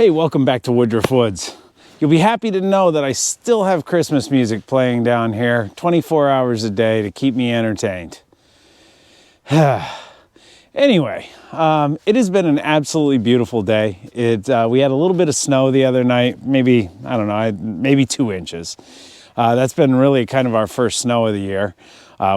Hey, welcome back to Woodruff Woods. You'll be happy to know that I still have Christmas music playing down here 24 hours a day to keep me entertained. Anyway, it has been an absolutely beautiful day. We had a little bit of snow the other night, maybe 2 inches. That's been really kind of our first snow of the year,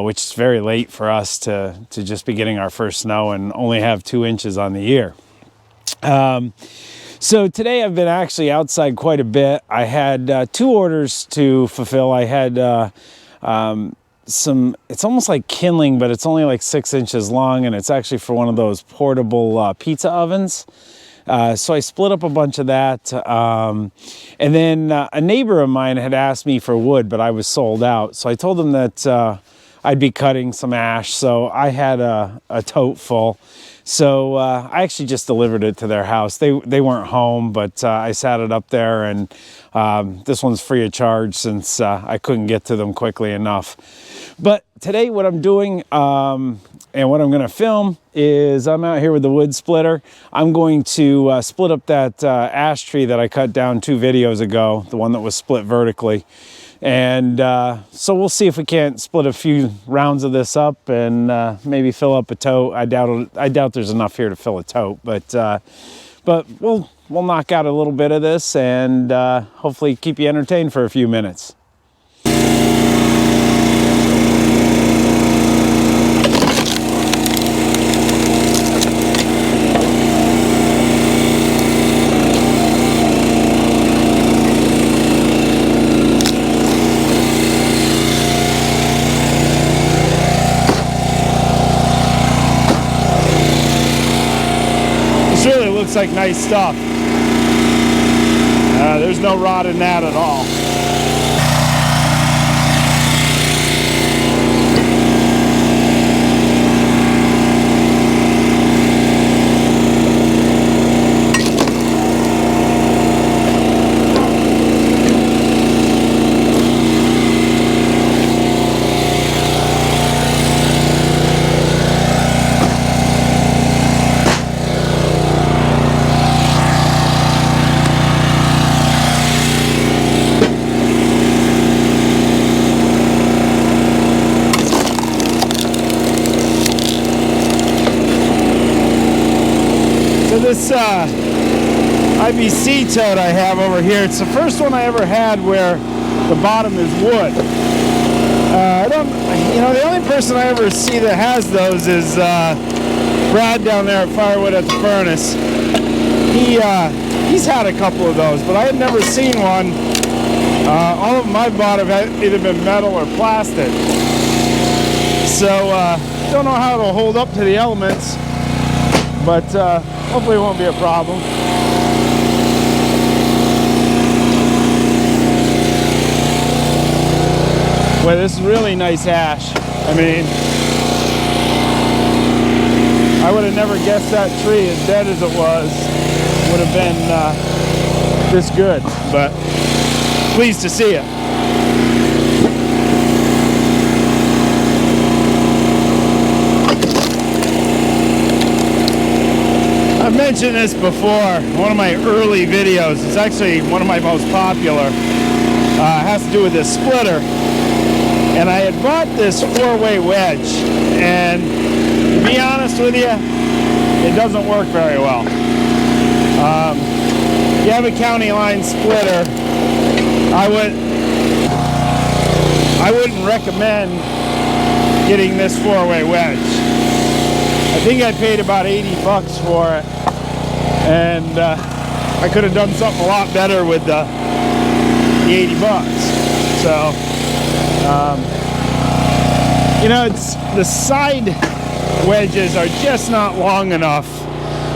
which is very late for us to just be getting our first snow and only have 2 inches on the year. So today I've been actually outside quite a bit. I had 2 orders to fulfill. I had it's almost like kindling, but it's only like 6 inches long, and it's actually for one of those portable pizza ovens. So I split up a bunch of that. And then a neighbor of mine had asked me for wood, but I was sold out. So I told them that I'd be cutting some ash. So I had a tote full. So I actually just delivered it to their house. They weren't home, but I sat it up there, and this one's free of charge since I couldn't get to them quickly enough. But today what I'm doing and what I'm going to film is I'm out here with the wood splitter. I'm going to split up that ash tree that I cut down 2 videos ago, the one that was split vertically. And so we'll see if we can't split a few rounds of this up and maybe fill up a tote. I doubt there's enough here to fill a tote, but we'll knock out a little bit of this and hopefully keep you entertained for a few minutes. Looks like nice stuff. There's no rot in that at all. This IBC tote I have over here, it's the first one I ever had where the bottom is wood. The only person I ever see that has those is Brad down there at Firewood at the Furnace. He's had a couple of those, but I had never seen one. All of them I bought have either been metal or plastic. So don't know how it'll hold up to the elements, but hopefully it won't be a problem. Well, this is really nice ash. I mean, I would have never guessed that tree, as dead as it was, would have been this good, but pleased to see it. I've mentioned this before, one of my early videos. It's actually one of my most popular. It has to do with this splitter. And I had bought this 4-way wedge, and to be honest with you, it doesn't work very well. If you have a Countyline splitter, I wouldn't recommend getting this 4-way wedge. I think I paid about 80 bucks for it, and I could have done something a lot better with the 80 bucks. So, it's the side wedges are just not long enough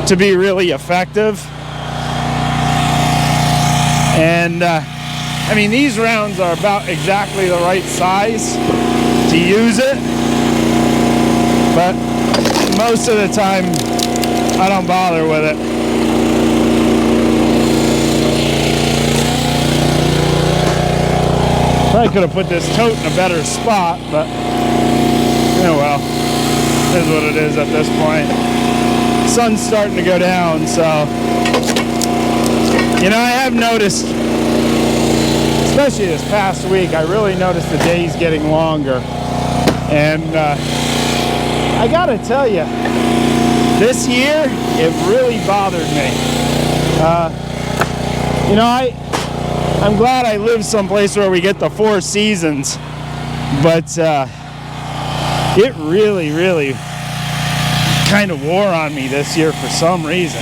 to be really effective. And I mean, these rounds are about exactly the right size to use it, but most of the time I don't bother with it. Probably could have put this tote in a better spot, but oh well, it is what it is at this point. Sun's starting to go down, so You know, I have noticed, especially this past week, I really noticed the days getting longer. And I gotta tell you, this year, it really bothered me. You know, I'm glad I live someplace where we get the 4 seasons, but it really, really kind of wore on me this year for some reason.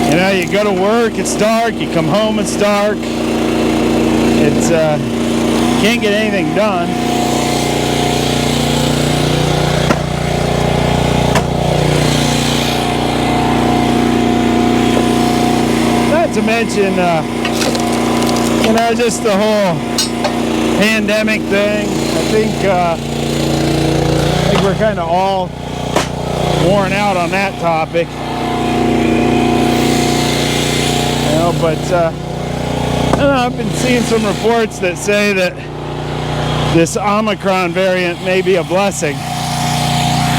You know, you go to work, it's dark, you come home, it's dark. It's, can't get anything done. Not to mention, you know, just the whole pandemic thing. I think we're kind of all worn out on that topic. You know, but I don't know, I've been seeing some reports that say that this Omicron variant may be a blessing.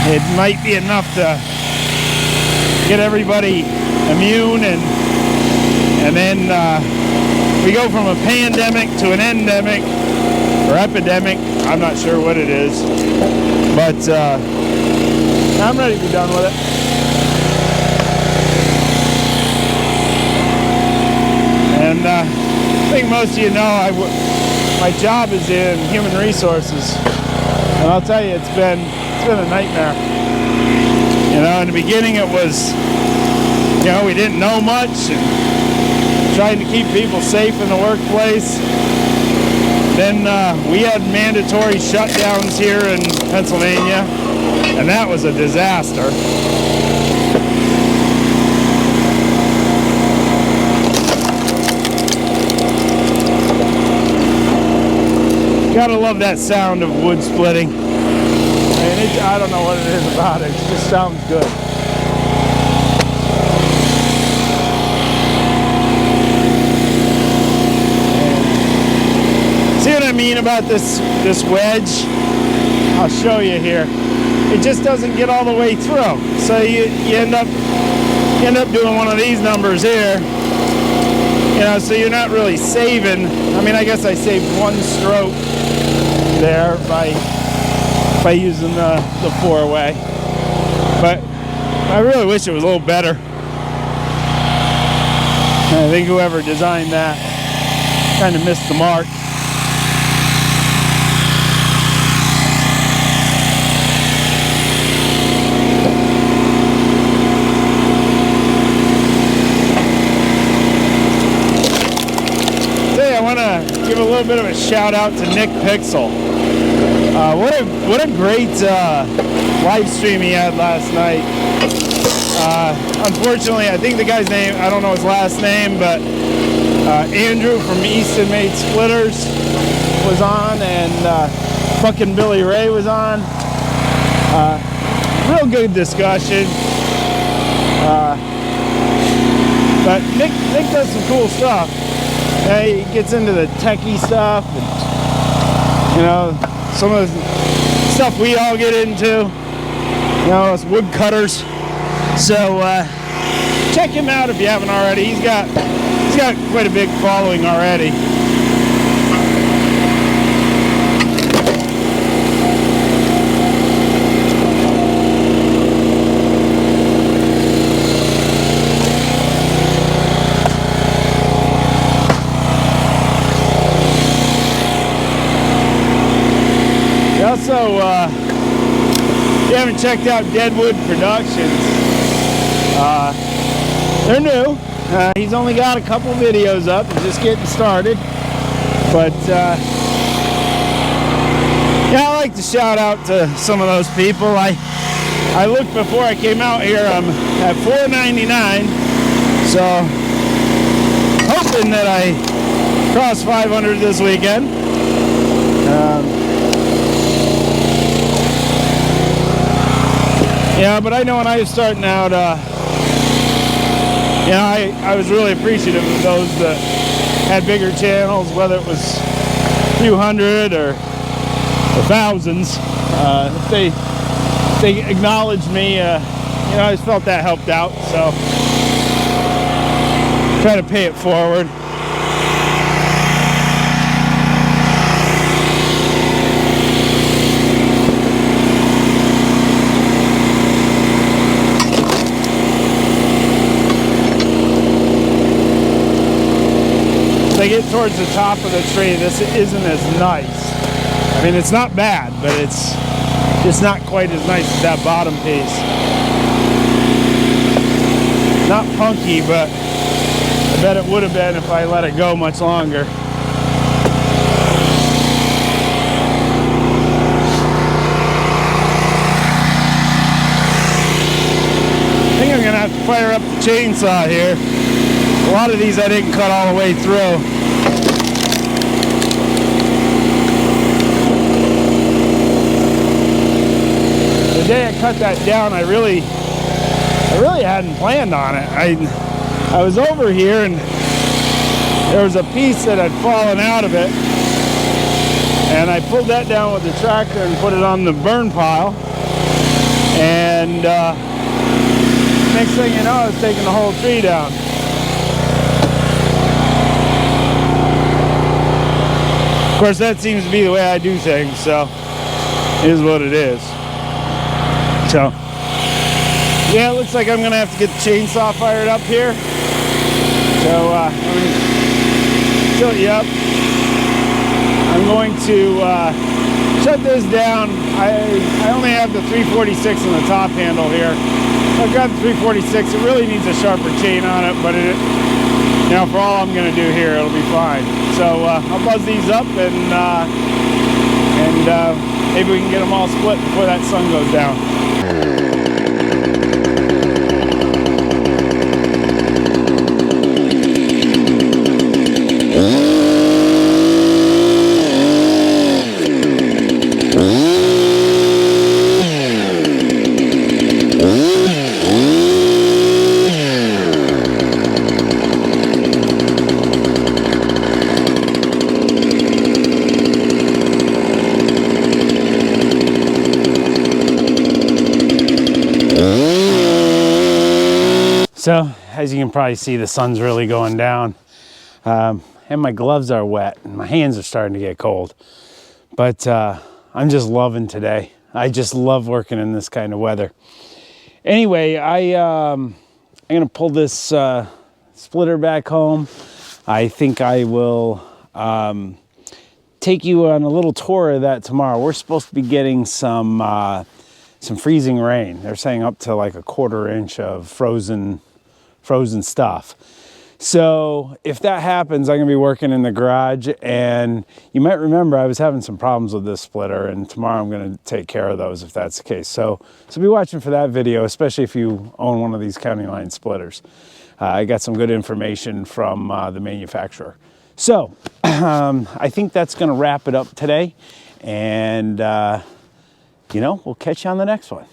It might be enough to get everybody immune, and then we go from a pandemic to an endemic or epidemic. I'm not sure what it is, but I'm ready to be done with it. And I think most of you know my job is in human resources, and I'll tell you, it's been a nightmare. You know, in the beginning it was, you know, we didn't know much and trying to keep people safe in the workplace. Then we had mandatory shutdowns here in Pennsylvania, and that was a disaster. Gotta love that sound of wood splitting. I mean, I don't know what it is about it. It just sounds good. And see what I mean about this wedge? I'll show you here. It just doesn't get all the way through. So you end up doing one of these numbers here. You know, so you're not really saving. I mean, I guess I saved 1 stroke there by using the 4-way, but I really wish it was a little better. I think whoever designed that kind of missed the mark. Today I want to give a little bit of a shout out to Nick Pixel. What a great live stream he had last night. Unfortunately, I think the guy's name, I don't know his last name, but Andrew from Easton Made Splitters was on, and fucking Billy Ray was on. Real good discussion. But Nick does some cool stuff. He gets into the techie stuff, and, you know, some of the stuff we all get into, you know, us woodcutters. So check him out if you haven't already. He's got quite a big following already. Also, if you haven't checked out Deadwood Productions, they're new. He's only got a couple videos up, he's just getting started. But yeah, I like to shout out to some of those people. I looked before I came out here. I'm at $4.99, so hoping that I cross 500 this weekend. Yeah, but I know when I was starting out, you know, I was really appreciative of those that had bigger channels, whether it was a few hundred or thousands. If they acknowledged me. You know, I just felt that helped out, so try to pay it forward. As I get towards the top of the tree, this isn't as nice. I mean, it's not bad, but it's just not quite as nice as that bottom piece. Not punky, but I bet it would have been if I let it go much longer. I think I'm gonna have to fire up the chainsaw here. A lot of these I didn't cut all the way through. The day I cut that down, I really hadn't planned on it. I was over here and there was a piece that had fallen out of it, and I pulled that down with the tractor and put it on the burn pile, and next thing you know, I was taking the whole tree down. Of course, that seems to be the way I do things, so it is what it is. So yeah, it looks like I'm gonna have to get the chainsaw fired up here. So let me tilt you up. I'm going to shut this down. I only have the 346 on the top handle here. I've got the 346. It really needs a sharper chain on it, but it, you know, for all I'm gonna do here, it'll be fine. So I'll buzz these up and maybe we can get them all split before that sun goes down. So, as you can probably see, the sun's really going down, and my gloves are wet, and my hands are starting to get cold. But I'm just loving today. I just love working in this kind of weather. Anyway, I'm gonna pull this splitter back home. I think I will take you on a little tour of that tomorrow. We're supposed to be getting some freezing rain. They're saying up to like a 1/4 inch of frozen stuff. So if that happens, I'm gonna be working in the garage, and you might remember I was having some problems with this splitter, and tomorrow I'm gonna take care of those if that's the case. So be watching for that video, especially if you own one of these Countyline splitters. I got some good information from the manufacturer. So I think that's gonna wrap it up today, and you know, we'll catch you on the next one.